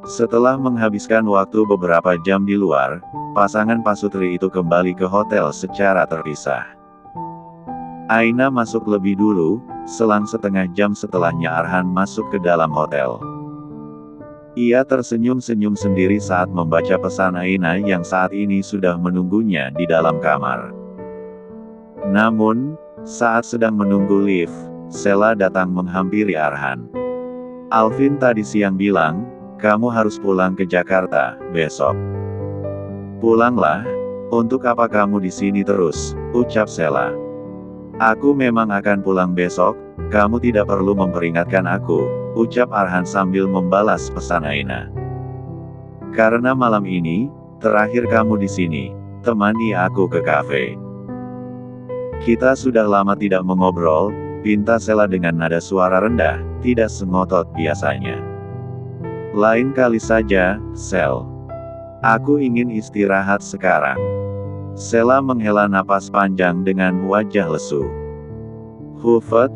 Setelah menghabiskan waktu beberapa jam di luar, pasangan pasutri itu kembali ke hotel secara terpisah. Aina masuk lebih dulu, selang setengah jam setelahnya Arhan masuk ke dalam hotel. Ia tersenyum-senyum sendiri saat membaca pesan Aina yang saat ini sudah menunggunya di dalam kamar. Namun, saat sedang menunggu lift, Sela datang menghampiri Arhan. "Alvin tadi siang bilang, kamu harus pulang ke Jakarta besok." "Pulanglah, untuk apa kamu di sini terus?" ucap Sela. "Aku memang akan pulang besok, kamu tidak perlu memperingatkan aku," ucap Arhan sambil membalas pesan Aina. "Karena malam ini, terakhir kamu di sini, temani aku ke kafe." "Kita sudah lama tidak mengobrol," pinta Sela dengan nada suara rendah, tidak sengotot biasanya. "Lain kali saja, Sel. Aku ingin istirahat sekarang." Sela menghela napas panjang dengan wajah lesu. "Hufet,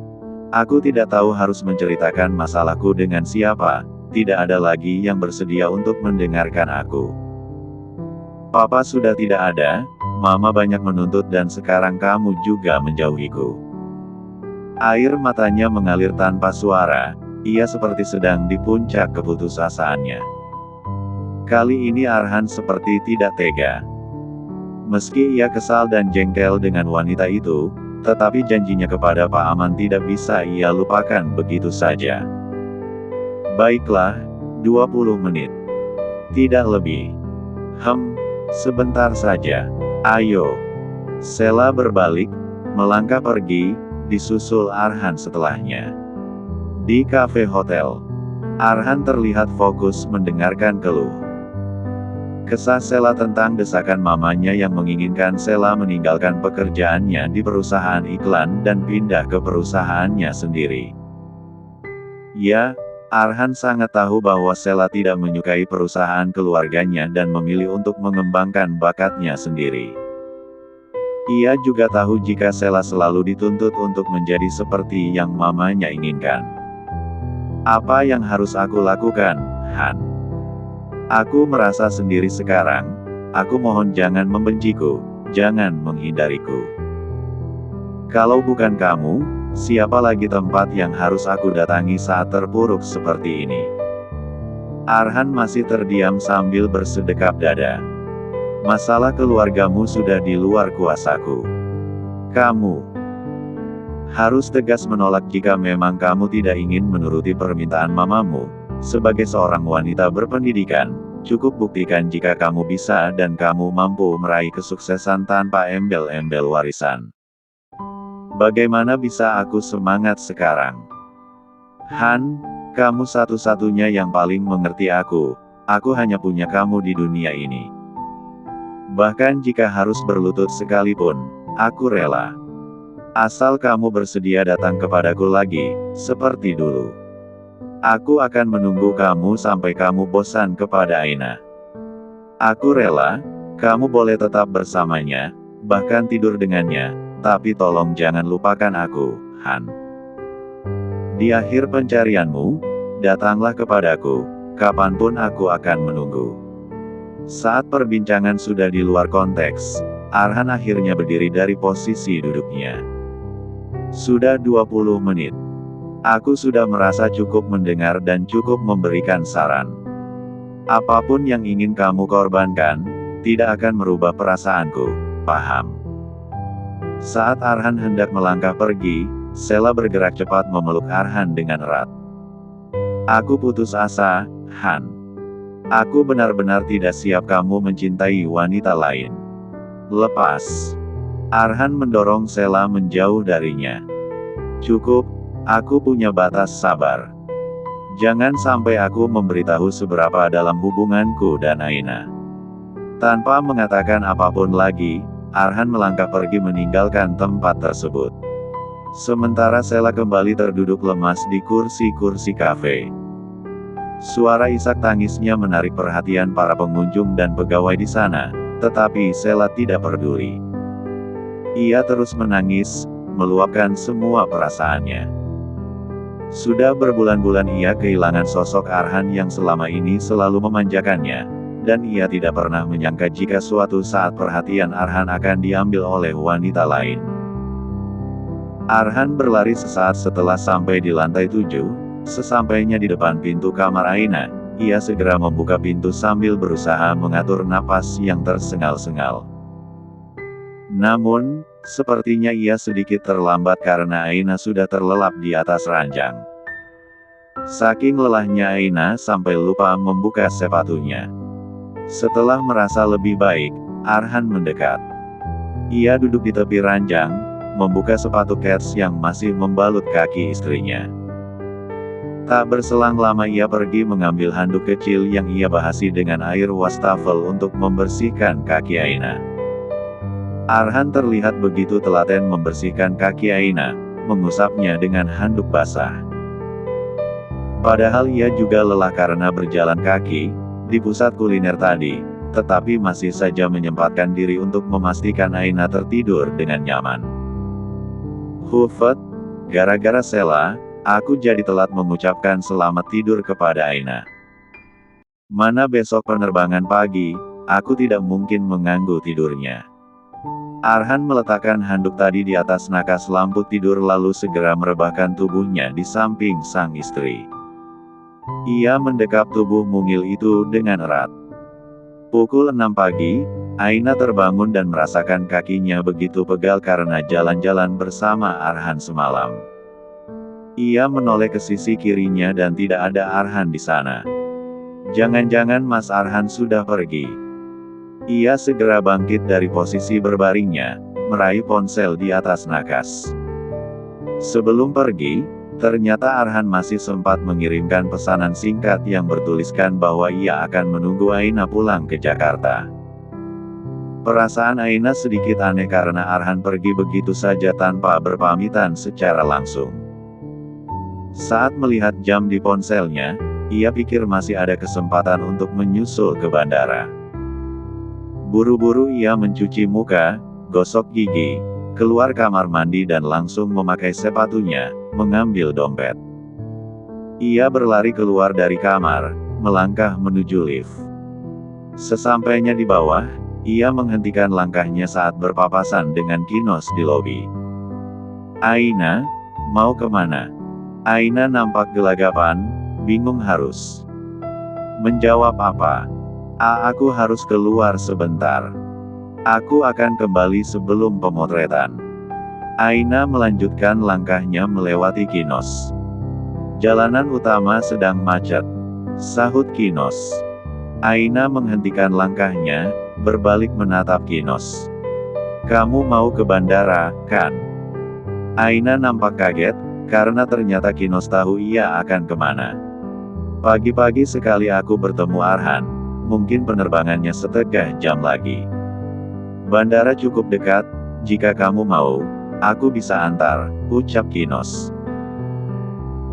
aku tidak tahu harus menceritakan masalahku dengan siapa, tidak ada lagi yang bersedia untuk mendengarkan aku. Papa sudah tidak ada, Mama banyak menuntut dan sekarang kamu juga menjauhiku." Air matanya mengalir tanpa suara, ia seperti sedang di puncak keputusasaannya. Kali ini Arhan seperti tidak tega. Meski ia kesal dan jengkel dengan wanita itu, tetapi janjinya kepada Pak Aman tidak bisa ia lupakan begitu saja. "Baiklah, 20 menit. Tidak lebih." Sebentar saja. Ayo." Sela berbalik, melangkah pergi, disusul Arhan setelahnya. Di kafe hotel, Arhan terlihat fokus mendengarkan keluh kesah Sela tentang desakan mamanya yang menginginkan Sela meninggalkan pekerjaannya di perusahaan iklan dan pindah ke perusahaannya sendiri. Ya, Arhan sangat tahu bahwa Sela tidak menyukai perusahaan keluarganya dan memilih untuk mengembangkan bakatnya sendiri. Ia juga tahu jika Sela selalu dituntut untuk menjadi seperti yang mamanya inginkan. "Apa yang harus aku lakukan, Han? Aku merasa sendiri sekarang. Aku mohon jangan membenciku, jangan menghindariku. Kalau bukan kamu, siapa lagi tempat yang harus aku datangi saat terpuruk seperti ini?" Arhan masih terdiam sambil bersedekap dada. "Masalah keluargamu sudah di luar kuasaku. Kamu harus tegas menolak jika memang kamu tidak ingin menuruti permintaan mamamu. Sebagai seorang wanita berpendidikan, cukup buktikan jika kamu bisa dan kamu mampu meraih kesuksesan tanpa embel-embel warisan. Bagaimana bisa aku semangat sekarang? Han, kamu satu-satunya yang paling mengerti aku hanya punya kamu di dunia ini. Bahkan jika harus berlutut sekalipun, aku rela. Asal kamu bersedia datang kepadaku lagi, seperti dulu. Aku akan menunggu kamu sampai kamu bosan kepada Aina. Aku rela, kamu boleh tetap bersamanya, bahkan tidur dengannya, tapi tolong jangan lupakan aku, Han. Di akhir pencarianmu, datanglah kepadaku, kapanpun aku akan menunggu." Saat perbincangan sudah di luar konteks, Arhan akhirnya berdiri dari posisi duduknya. "Sudah 20 menit. Aku sudah merasa cukup mendengar dan cukup memberikan saran. Apapun yang ingin kamu korbankan, tidak akan merubah perasaanku, paham?" Saat Arhan hendak melangkah pergi, Sela bergerak cepat memeluk Arhan dengan erat. "Aku putus asa, Han. Aku benar-benar tidak siap kamu mencintai wanita lain. Lepas." Arhan mendorong Sela menjauh darinya. "Cukup, aku punya batas sabar. Jangan sampai aku memberitahu seberapa dalam hubunganku dan Aina." Tanpa mengatakan apapun lagi, Arhan melangkah pergi meninggalkan tempat tersebut. Sementara Sela kembali terduduk lemas di kursi-kursi kafe. Suara isak tangisnya menarik perhatian para pengunjung dan pegawai di sana, tetapi Sela tidak peduli. Ia terus menangis, meluapkan semua perasaannya. Sudah berbulan-bulan ia kehilangan sosok Arhan yang selama ini selalu memanjakannya, dan ia tidak pernah menyangka jika suatu saat perhatian Arhan akan diambil oleh wanita lain. Arhan berlari sesaat setelah sampai di lantai 7, sesampainya di depan pintu kamar Aina, ia segera membuka pintu sambil berusaha mengatur napas yang tersengal-sengal. Namun, sepertinya ia sedikit terlambat karena Aina sudah terlelap di atas ranjang. Saking lelahnya Aina sampai lupa membuka sepatunya. Setelah merasa lebih baik, Arhan mendekat. Ia duduk di tepi ranjang, membuka sepatu kets yang masih membalut kaki istrinya. Tak berselang lama ia pergi mengambil handuk kecil yang ia bahasi dengan air wastafel untuk membersihkan kaki Aina. Arhan terlihat begitu telaten membersihkan kaki Aina, mengusapnya dengan handuk basah. Padahal ia juga lelah karena berjalan kaki di pusat kuliner tadi, tetapi masih saja menyempatkan diri untuk memastikan Aina tertidur dengan nyaman. Hufet, gara-gara Sela, aku jadi telat mengucapkan selamat tidur kepada Aina. Mana besok penerbangan pagi, aku tidak mungkin mengganggu tidurnya. Arhan meletakkan handuk tadi di atas nakas lampu tidur lalu segera merebahkan tubuhnya di samping sang istri. Ia mendekap tubuh mungil itu dengan erat. Pukul 6 pagi, Aina terbangun dan merasakan kakinya begitu pegal karena jalan-jalan bersama Arhan semalam. Ia menoleh ke sisi kirinya dan tidak ada Arhan di sana. Jangan-jangan Mas Arhan sudah pergi. Ia segera bangkit dari posisi berbaringnya, meraih ponsel di atas nakas. Sebelum pergi, ternyata Arhan masih sempat mengirimkan pesanan singkat yang bertuliskan bahwa ia akan menunggu Aina pulang ke Jakarta. Perasaan Aina sedikit aneh karena Arhan pergi begitu saja tanpa berpamitan secara langsung. Saat melihat jam di ponselnya, ia pikir masih ada kesempatan untuk menyusul ke bandara. Buru-buru ia mencuci muka, gosok gigi, keluar kamar mandi dan langsung memakai sepatunya, mengambil dompet. Ia berlari keluar dari kamar, melangkah menuju lift. Sesampainya di bawah, ia menghentikan langkahnya saat berpapasan dengan Kinos di lobi. Aina, mau kemana? Aina nampak gelagapan, bingung harus menjawab apa. Aku harus keluar sebentar. Aku akan kembali sebelum pemotretan. Aina melanjutkan langkahnya melewati Kinos. Jalanan utama sedang macet, sahut Kinos. Aina menghentikan langkahnya, berbalik menatap Kinos. Kamu mau ke bandara, kan? Aina nampak kaget, karena ternyata Kinos tahu ia akan kemana. Pagi-pagi sekali aku bertemu Arhan. Mungkin penerbangannya setengah jam lagi. Bandara cukup dekat, jika kamu mau, aku bisa antar, ucap Kinos.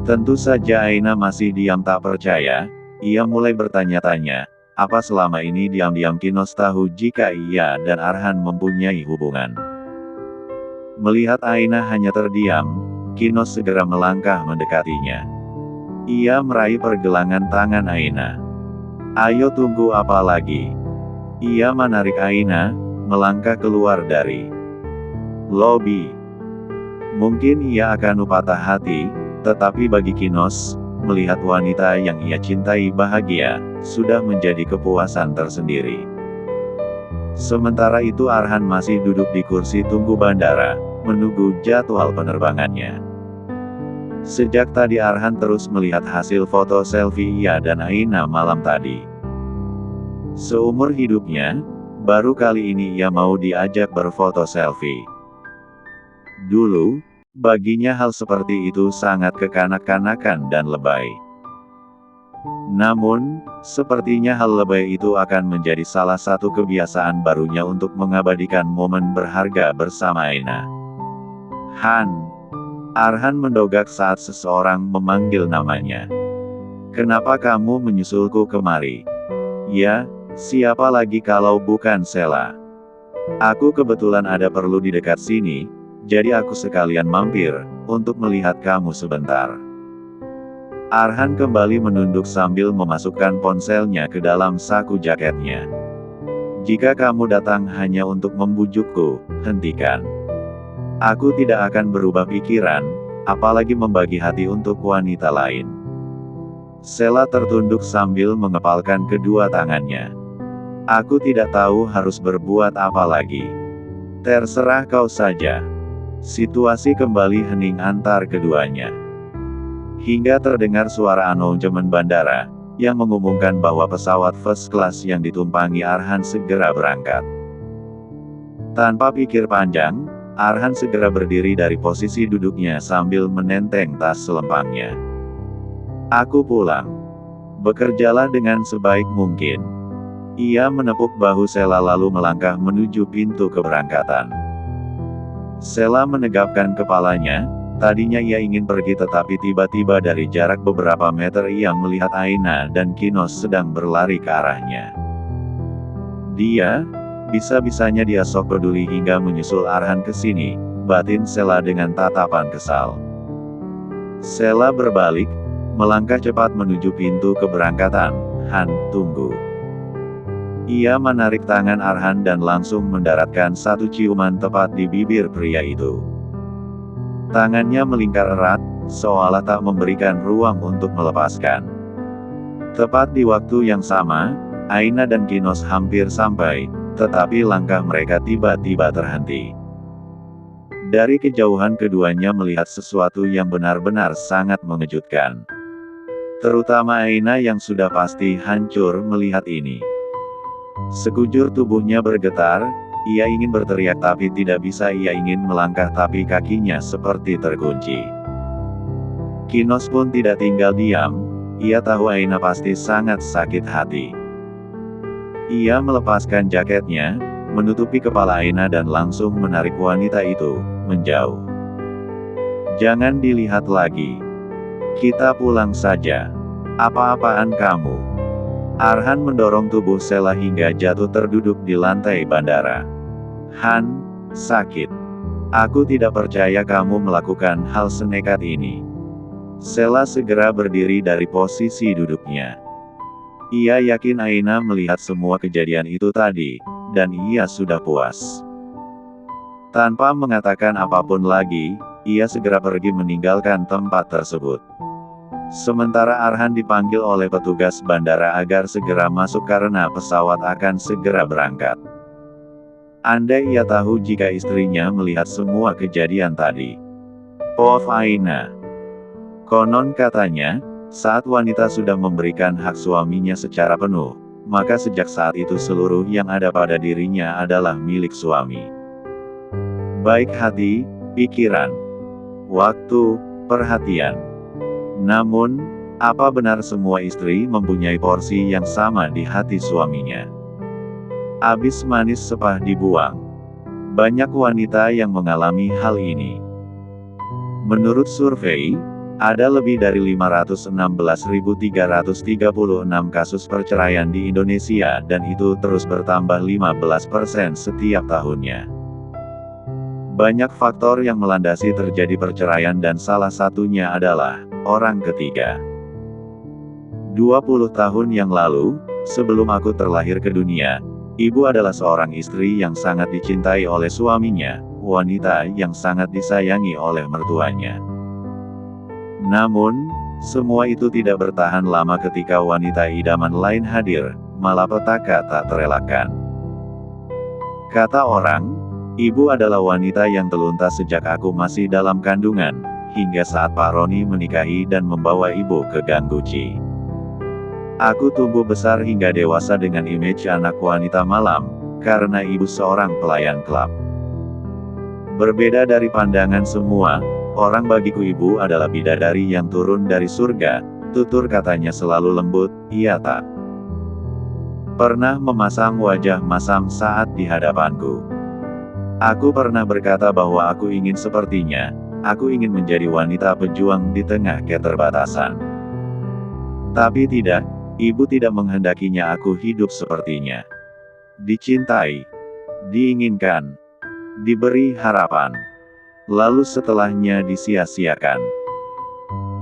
Tentu saja Aina masih diam tak percaya, ia mulai bertanya-tanya, apa selama ini diam-diam Kinos tahu jika ia dan Arhan mempunyai hubungan. Melihat Aina hanya terdiam, Kinos segera melangkah mendekatinya. Ia meraih pergelangan tangan Aina. Ayo tunggu apa lagi? Ia menarik Aina, melangkah keluar dari lobi. Mungkin ia akan patah hati, tetapi bagi Kinos, melihat wanita yang ia cintai bahagia, sudah menjadi kepuasan tersendiri. Sementara itu Arhan masih duduk di kursi tunggu bandara, menunggu jadwal penerbangannya. Sejak tadi Arhan terus melihat hasil foto selfie ia dan Aina malam tadi. Seumur hidupnya, baru kali ini ia mau diajak berfoto selfie. Dulu, baginya hal seperti itu sangat kekanak-kanakan dan lebay. Namun, sepertinya hal lebay itu akan menjadi salah satu kebiasaan barunya untuk mengabadikan momen berharga bersama Aina. Han. Arhan mendogak saat seseorang memanggil namanya. Kenapa kamu menyusulku kemari? Ya, siapa lagi kalau bukan Sela? Aku kebetulan ada perlu di dekat sini, jadi aku sekalian mampir, untuk melihat kamu sebentar. Arhan kembali menunduk sambil memasukkan ponselnya ke dalam saku jaketnya. Jika kamu datang hanya untuk membujukku, hentikan. Aku tidak akan berubah pikiran, apalagi membagi hati untuk wanita lain. Sheila tertunduk sambil mengepalkan kedua tangannya. Aku tidak tahu harus berbuat apa lagi. Terserah kau saja. Situasi kembali hening antar keduanya. Hingga terdengar suara anounsmen bandara, yang mengumumkan bahwa pesawat first class yang ditumpangi Arhan segera berangkat. Tanpa pikir panjang, Arhan segera berdiri dari posisi duduknya sambil menenteng tas selempangnya. Aku pulang. Bekerjalah dengan sebaik mungkin. Ia menepuk bahu Sheila lalu melangkah menuju pintu keberangkatan. Sheila menegapkan kepalanya. Tadinya ia ingin pergi tetapi tiba-tiba dari jarak beberapa meter ia melihat Aina dan Kinos sedang berlari ke arahnya. Bisa-bisanya dia sok peduli hingga menyusul Arhan ke sini, batin Sheila dengan tatapan kesal. Sheila berbalik, melangkah cepat menuju pintu keberangkatan. Han, tunggu. Ia menarik tangan Arhan dan langsung mendaratkan satu ciuman tepat di bibir pria itu. Tangannya melingkar erat, seolah tak memberikan ruang untuk melepaskan. Tepat di waktu yang sama, Aina dan Kinos hampir sampai, tetapi langkah mereka tiba-tiba terhenti. Dari kejauhan keduanya melihat sesuatu yang benar-benar sangat mengejutkan. Terutama Aina yang sudah pasti hancur melihat ini. Sekujur tubuhnya bergetar. Ia ingin berteriak tapi tidak bisa, ia ingin melangkah tapi kakinya seperti terkunci. Kinos pun tidak tinggal diam, ia tahu Aina pasti sangat sakit hati. Ia melepaskan jaketnya, menutupi kepala Aina dan langsung menarik wanita itu menjauh. Jangan dilihat lagi. Kita pulang saja. Apa-apaan kamu? Arhan mendorong tubuh Sheila hingga jatuh terduduk di lantai bandara. Han, sakit. Aku tidak percaya kamu melakukan hal senekat ini. Sheila segera berdiri dari posisi duduknya. Ia yakin Aina melihat semua kejadian itu tadi, dan ia sudah puas. Tanpa mengatakan apapun lagi, ia segera pergi meninggalkan tempat tersebut. Sementara Arhan dipanggil oleh petugas bandara agar segera masuk karena pesawat akan segera berangkat. Andai ia tahu jika istrinya melihat semua kejadian tadi. Of Aina. Konon katanya, saat wanita sudah memberikan hak suaminya secara penuh, maka sejak saat itu seluruh yang ada pada dirinya adalah milik suami. Baik hati, pikiran, waktu, perhatian. Namun, apa benar semua istri mempunyai porsi yang sama di hati suaminya? Abis manis sepah dibuang. Banyak wanita yang mengalami hal ini. Menurut survei, ada lebih dari 516.336 kasus perceraian di Indonesia dan itu terus bertambah 15% setiap tahunnya. Banyak faktor yang melandasi terjadi perceraian dan salah satunya adalah orang ketiga. 20 tahun yang lalu, sebelum aku terlahir ke dunia, ibu adalah seorang istri yang sangat dicintai oleh suaminya, wanita yang sangat disayangi oleh mertuanya. Namun, semua itu tidak bertahan lama ketika wanita idaman lain hadir, malapetaka tak terelakkan. Kata orang, ibu adalah wanita yang teluntas sejak aku masih dalam kandungan, hingga saat Pak Roni menikahi dan membawa ibu ke Gang Guci. Aku tumbuh besar hingga dewasa dengan image anak wanita malam, karena ibu seorang pelayan klub. Berbeda dari pandangan semua orang, bagiku ibu adalah bidadari yang turun dari surga, tutur katanya selalu lembut, ia tak pernah memasang wajah masam saat di hadapanku. Aku pernah berkata bahwa aku ingin sepertinya, aku ingin menjadi wanita pejuang di tengah keterbatasan. Tapi tidak, ibu tidak menghendakinya aku hidup sepertinya. Dicintai, diinginkan, diberi harapan, lalu setelahnya disia-siakan.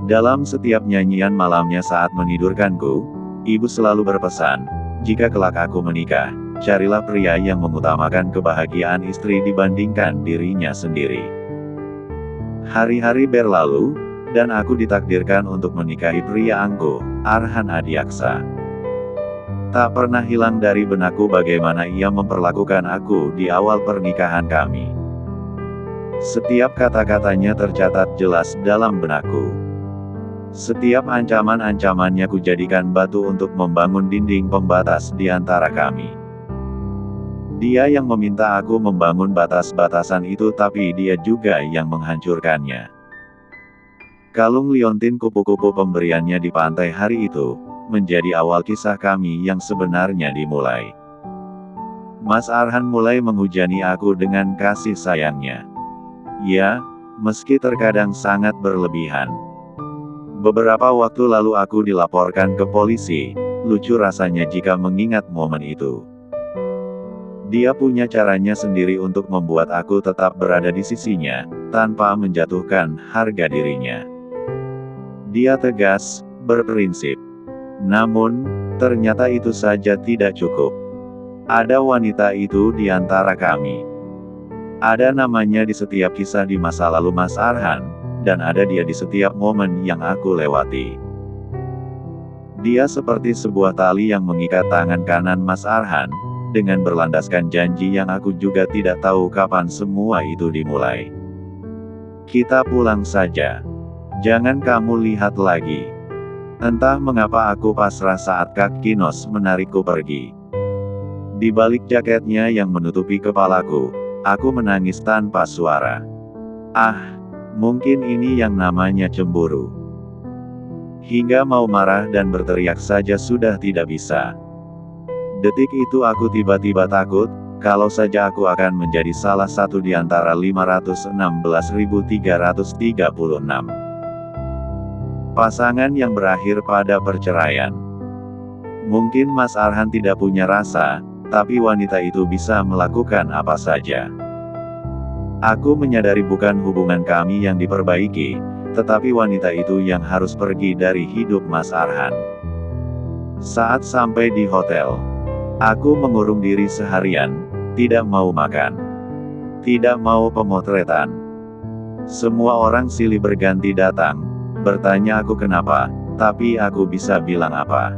Dalam setiap nyanyian malamnya saat menidurkanku, ibu selalu berpesan, jika kelak aku menikah, carilah pria yang mengutamakan kebahagiaan istri dibandingkan dirinya sendiri. Hari-hari berlalu, dan aku ditakdirkan untuk menikahi pria angkuh, Arhan Adiaksa. Tak pernah hilang dari benakku bagaimana ia memperlakukan aku di awal pernikahan kami. Setiap kata-katanya tercatat jelas dalam benakku. Setiap ancaman-ancamannya kujadikan batu untuk membangun dinding pembatas di antara kami. Dia yang meminta aku membangun batas-batasan itu, tapi dia juga yang menghancurkannya. Kalung liontin kupu-kupu pemberiannya di pantai hari itu, menjadi awal kisah kami yang sebenarnya dimulai. Mas Arhan mulai menghujani aku dengan kasih sayangnya. Ya, meski terkadang sangat berlebihan. Beberapa waktu lalu aku dilaporkan ke polisi, lucu rasanya jika mengingat momen itu. Dia punya caranya sendiri untuk membuat aku tetap berada di sisinya, tanpa menjatuhkan harga dirinya. Dia tegas, berprinsip. Namun, ternyata itu saja tidak cukup. Ada wanita itu di antara kami. Ada namanya di setiap kisah di masa lalu Mas Arhan, dan ada dia di setiap momen yang aku lewati. Dia seperti sebuah tali yang mengikat tangan kanan Mas Arhan, dengan berlandaskan janji yang aku juga tidak tahu kapan semua itu dimulai. Kita pulang saja. Jangan kamu lihat lagi. Entah mengapa aku pasrah saat Kak Kinos menarikku pergi. Di balik jaketnya yang menutupi kepalaku, aku menangis tanpa suara. Ah, mungkin ini yang namanya cemburu. Hingga mau marah dan berteriak saja sudah tidak bisa. Detik itu aku tiba-tiba takut, kalau saja aku akan menjadi salah satu di antara 516.336 pasangan yang berakhir pada perceraian. Mungkin Mas Arhan tidak punya rasa, tapi wanita itu bisa melakukan apa saja. Aku menyadari bukan hubungan kami yang diperbaiki, tetapi wanita itu yang harus pergi dari hidup Mas Arhan. Saat sampai di hotel, aku mengurung diri seharian, tidak mau makan, tidak mau pemotretan. Semua orang silih berganti datang, bertanya aku kenapa, tapi aku bisa bilang apa?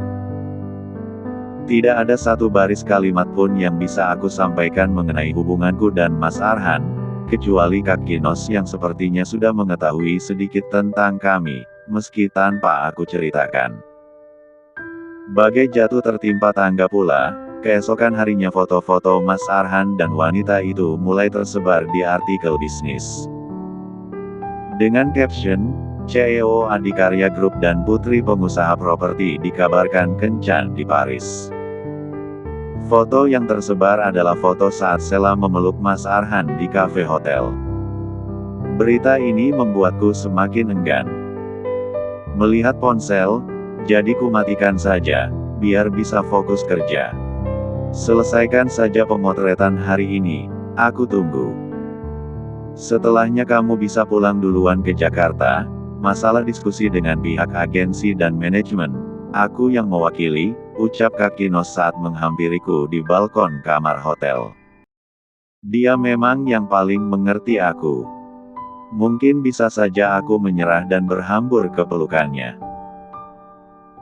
Tidak ada satu baris kalimat pun yang bisa aku sampaikan mengenai hubunganku dan Mas Arhan, kecuali Kak Kinos yang sepertinya sudah mengetahui sedikit tentang kami, meski tanpa aku ceritakan. Bagai jatuh tertimpa tangga pula, keesokan harinya foto-foto Mas Arhan dan wanita itu mulai tersebar di artikel bisnis. Dengan caption, CEO Adikarya Group dan putri pengusaha properti dikabarkan kencan di Paris. Foto yang tersebar adalah foto saat Sheila memeluk Mas Arhan di kafe hotel. Berita ini membuatku semakin enggan melihat ponsel, jadi kumatikan saja, biar bisa fokus kerja. Selesaikan saja pemotretan hari ini, aku tunggu. Setelahnya kamu bisa pulang duluan ke Jakarta. Masalah diskusi dengan pihak agensi dan manajemen, aku yang mewakili, ucap Kak Kinos saat menghampiriku di balkon kamar hotel. Dia memang yang paling mengerti aku. Mungkin bisa saja aku menyerah dan berhambur ke pelukannya.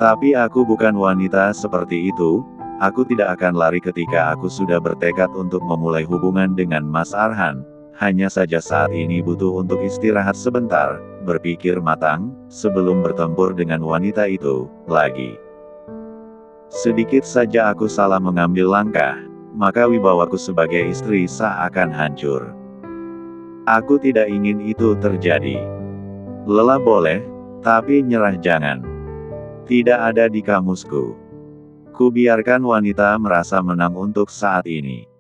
Tapi aku bukan wanita seperti itu, aku tidak akan lari ketika aku sudah bertekad untuk memulai hubungan dengan Mas Arhan. Hanya saja saat ini butuh untuk istirahat sebentar, berpikir matang, sebelum bertempur dengan wanita itu, lagi. Sedikit saja aku salah mengambil langkah, maka wibawaku sebagai istri seakan hancur. Aku tidak ingin itu terjadi. Lelah boleh, tapi nyerah jangan. Tidak ada di kamusku. Ku biarkan wanita merasa menang untuk saat ini.